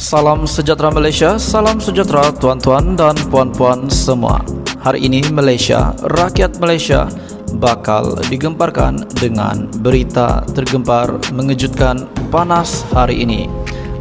Salam sejahtera Malaysia, salam sejahtera tuan-tuan dan puan-puan semua. Hari ini Malaysia, rakyat Malaysia bakal digemparkan dengan berita tergempar mengejutkan panas hari ini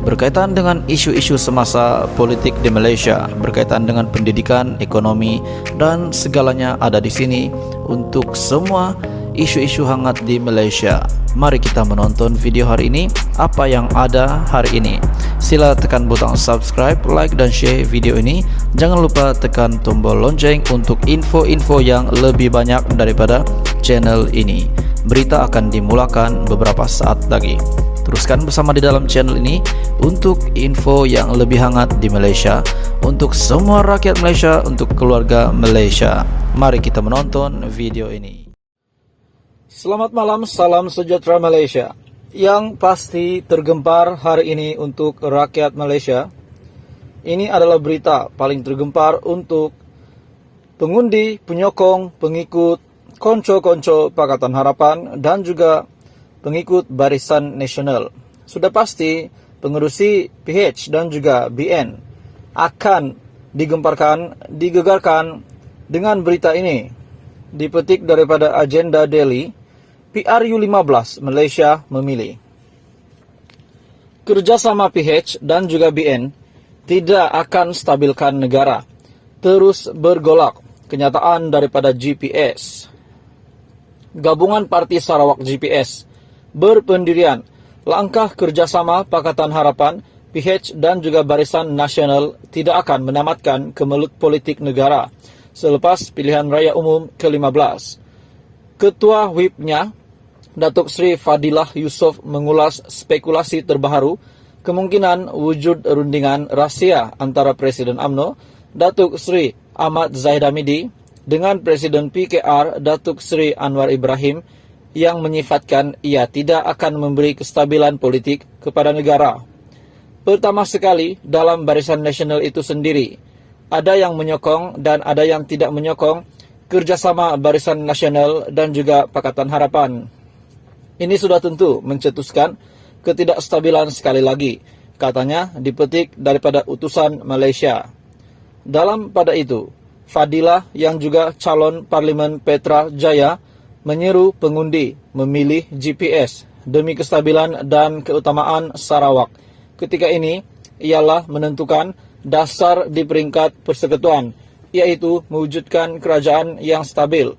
berkaitan dengan isu-isu semasa politik di Malaysia, berkaitan dengan pendidikan, ekonomi dan segalanya ada di sini untuk semua isu-isu hangat di Malaysia. Mari kita menonton video hari ini, apa yang ada hari ini. Sila tekan butang subscribe, like dan share video ini. Jangan lupa tekan tombol lonceng untuk info-info yang lebih banyak daripada channel ini. Berita akan dimulakan beberapa saat lagi. Teruskan bersama di dalam channel ini untuk info yang lebih hangat di Malaysia, untuk semua rakyat Malaysia, untuk keluarga Malaysia. Mari kita menonton video ini. Selamat malam, salam sejahtera Malaysia. Yang pasti tergempar hari ini untuk rakyat Malaysia. Ini adalah berita paling tergempar untuk pengundi, penyokong, pengikut, konco-konco Pakatan Harapan dan juga pengikut Barisan Nasional. Sudah pasti pengerusi PH dan juga BN akan digegarkan dengan berita ini. Dipetik daripada agenda Daily, PRU15 Malaysia memilih. Kerjasama PH dan juga BN tidak akan stabilkan negara. Terus bergolak. Kenyataan daripada GPS. Gabungan Parti Sarawak GPS berpendirian. Langkah kerjasama Pakatan Harapan, PH dan juga Barisan Nasional tidak akan menamatkan kemelut politik negara selepas pilihan raya umum ke-15. Ketua Whip-nya Datuk Seri Fadilah Yusof mengulas spekulasi terbaru kemungkinan wujud rundingan rahsia antara Presiden UMNO Datuk Seri Ahmad Zahid Hamidi dengan Presiden PKR Datuk Seri Anwar Ibrahim yang menyifatkan ia tidak akan memberi kestabilan politik kepada negara. Pertama sekali, dalam Barisan Nasional itu sendiri, ada yang menyokong dan ada yang tidak menyokong kerjasama Barisan Nasional dan juga Pakatan Harapan. Ini sudah tentu mencetuskan ketidakstabilan sekali lagi, katanya dipetik daripada utusan Malaysia. Dalam pada itu, Fadilah yang juga calon Parlimen Petra Jaya menyeru pengundi memilih GPS demi kestabilan dan keutamaan Sarawak. Ketika ini ialah menentukan dasar di peringkat persekutuan, yaitu mewujudkan kerajaan yang stabil.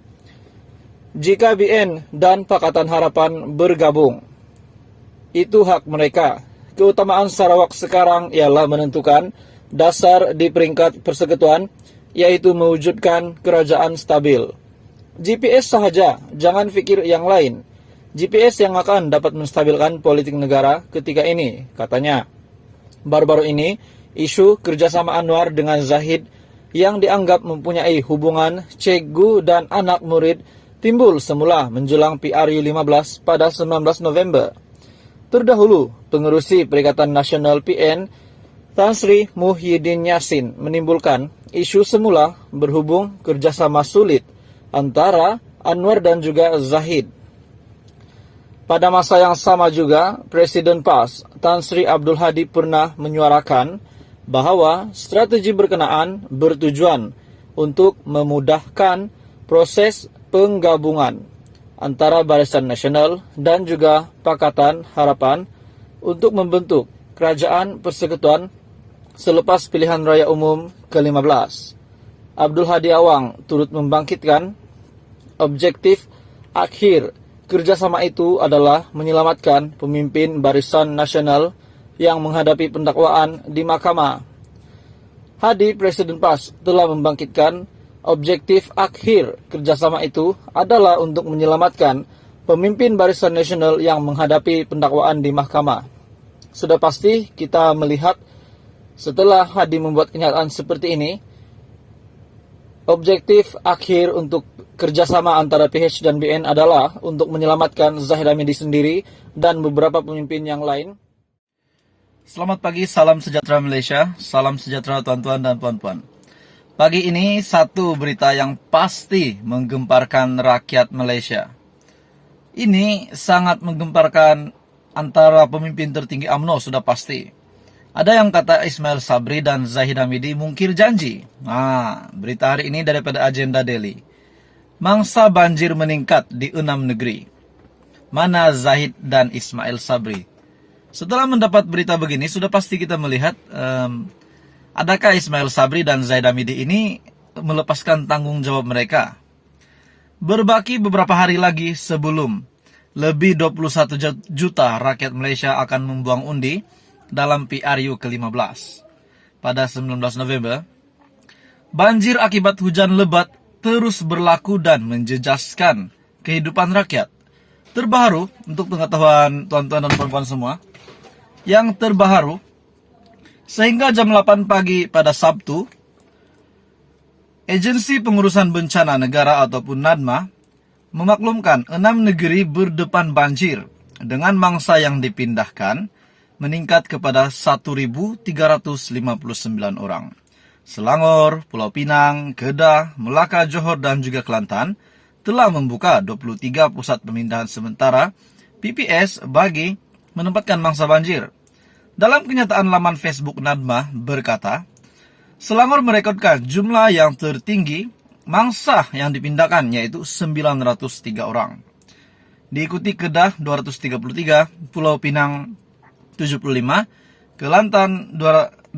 Jika BN dan Pakatan Harapan bergabung, itu hak mereka. Keutamaan Sarawak sekarang ialah menentukan dasar di peringkat persekutuan, yaitu mewujudkan kerajaan stabil. GPS sahaja, jangan fikir yang lain. GPS yang akan dapat menstabilkan politik negara ketika ini, katanya. Baru-baru ini, isu kerjasama Anwar dengan Zahid yang dianggap mempunyai hubungan cikgu dan anak murid timbul semula menjelang PRU15 pada 19 November. Terdahulu, pengerusi Perikatan Nasional PN, Tan Sri Muhyiddin Yassin menimbulkan isu semula berhubung kerjasama sulit antara Anwar dan juga Zahid. Pada masa yang sama juga, Presiden PAS, Tan Sri Abdul Hadi pernah menyuarakan bahawa strategi berkenaan bertujuan untuk memudahkan proses penggabungan antara Barisan Nasional dan juga Pakatan Harapan untuk membentuk kerajaan persekutuan selepas pilihan raya umum ke-15. Abdul Hadi Awang turut membangkitkan objektif akhir kerjasama itu adalah menyelamatkan pemimpin Barisan Nasional yang menghadapi pendakwaan di mahkamah. Hadi, Presiden PAS, telah membangkitkan objektif akhir kerjasama itu adalah untuk menyelamatkan pemimpin Barisan Nasional yang menghadapi pendakwaan di mahkamah. Sudah pasti kita melihat setelah Hadi membuat kenyataan seperti ini, objektif akhir untuk kerjasama antara PH dan BN adalah untuk menyelamatkan Zahid Hamidi sendiri dan beberapa pemimpin yang lain. Selamat pagi, salam sejahtera Malaysia, salam sejahtera tuan-tuan dan puan-puan. Pagi ini satu berita yang pasti menggemparkan rakyat Malaysia. Ini sangat menggemparkan antara pemimpin tertinggi UMNO sudah pasti. Ada yang kata Ismail Sabri dan Zahid Hamidi mungkir janji. Nah, berita hari ini daripada Agenda Daily. Mangsa banjir meningkat di 6 negeri. Mana Zahid dan Ismail Sabri? Setelah mendapat berita begini, sudah pasti kita melihat adakah Ismail Sabri dan Zahid Hamidi ini melepaskan tanggung jawab mereka. Berbaki beberapa hari lagi sebelum lebih 21 juta rakyat Malaysia akan membuang undi dalam PRU ke-15 pada 19 November, banjir akibat hujan lebat terus berlaku dan menjejaskan kehidupan rakyat. Terbaru, untuk pengetahuan tuan-tuan dan puan-puan semua, yang terbaru, sehingga jam 8 pagi pada Sabtu, Agensi Pengurusan Bencana Negara ataupun NADMA memaklumkan 6 negeri berdepan banjir dengan mangsa yang dipindahkan meningkat kepada 1.359 orang. Selangor, Pulau Pinang, Kedah, Melaka, Johor dan juga Kelantan telah membuka 23 pusat pemindahan sementara PPS bagi menempatkan mangsa banjir. Dalam kenyataan laman Facebook NADMA berkata, Selangor merekodkan jumlah yang tertinggi mangsa yang dipindahkan yaitu 903 orang. Diikuti Kedah 233, Pulau Pinang 75, Kelantan 62,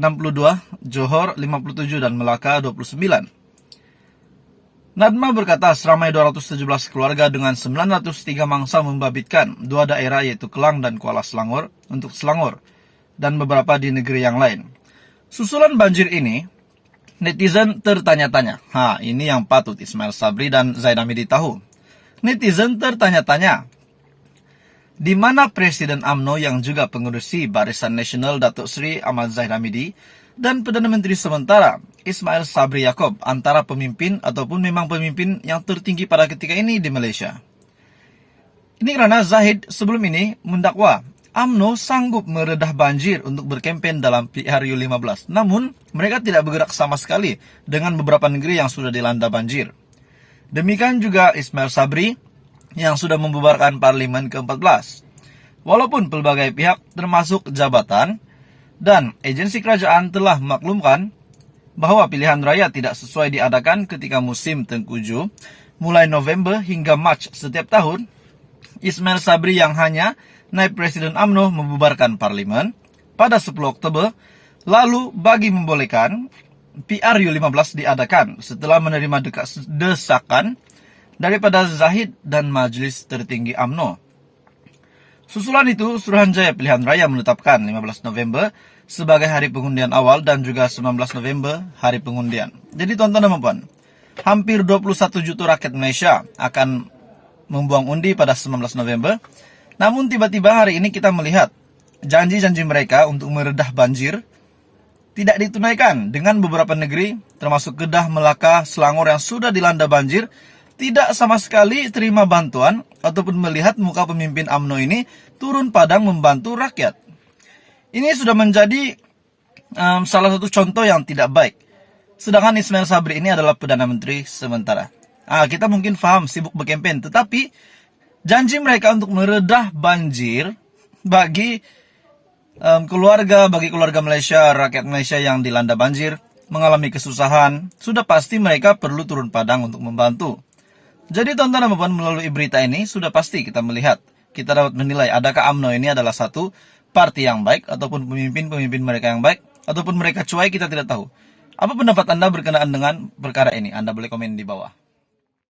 Johor 57 dan Melaka 29. NADMA berkata seramai 217 keluarga dengan 903 mangsa membabitkan 2 daerah yaitu Kelang dan Kuala Selangor untuk Selangor dan beberapa di negeri yang lain. Susulan banjir ini, netizen tertanya-tanya. Ini yang patut Ismail Sabri dan Zahid Hamidi tahu. Netizen tertanya-tanya, di mana Presiden UMNO yang juga pengurusi Barisan Nasional Datuk Seri Ahmad Zahid Hamidi dan Perdana Menteri sementara Ismail Sabri Yaakob antara pemimpin ataupun memang pemimpin yang tertinggi pada ketika ini di Malaysia. Ini karena Zahid sebelum ini mendakwa UMNO sanggup meredah banjir untuk berkempen dalam PRU 15. Namun, mereka tidak bergerak sama sekali dengan beberapa negeri yang sudah dilanda banjir. Demikian juga Ismail Sabri yang sudah membubarkan Parlimen ke-14. Walaupun pelbagai pihak termasuk jabatan dan agensi kerajaan telah memaklumkan bahwa pilihan raya tidak sesuai diadakan ketika musim tengkujuh mulai November hingga Mac setiap tahun, Ismail Sabri yang hanya naib Presiden UMNO membubarkan Parlimen pada 10 Oktober lalu bagi membolehkan PRU 15 diadakan setelah menerima desakan daripada Zahid dan Majlis Tertinggi UMNO. Susulan itu, Suruhanjaya Pilihan Raya menetapkan 15 November sebagai hari pengundian awal dan juga 19 November hari pengundian. Jadi tuan-tuan dan puan, hampir 21 juta rakyat Malaysia akan membuang undi pada 19 November. Namun tiba-tiba hari ini kita melihat janji-janji mereka untuk meredah banjir tidak ditunaikan dengan beberapa negeri termasuk Kedah, Melaka, Selangor yang sudah dilanda banjir tidak sama sekali terima bantuan ataupun melihat muka pemimpin UMNO ini turun padang membantu rakyat. Ini sudah menjadi salah satu contoh yang tidak baik. Sedangkan Ismail Sabri ini adalah Perdana Menteri sementara. Kita mungkin faham sibuk berkempen, tetapi janji mereka untuk meredah banjir bagi keluarga Malaysia, rakyat Malaysia yang dilanda banjir, mengalami kesusahan, sudah pasti mereka perlu turun padang untuk membantu. Jadi tuan-tuan dan puan, melalui berita ini sudah pasti kita melihat, kita dapat menilai adakah UMNO ini adalah satu parti yang baik ataupun pemimpin-pemimpin mereka yang baik ataupun mereka cuai, kita tidak tahu. Apa pendapat Anda berkenaan dengan perkara ini? Anda boleh komen di bawah.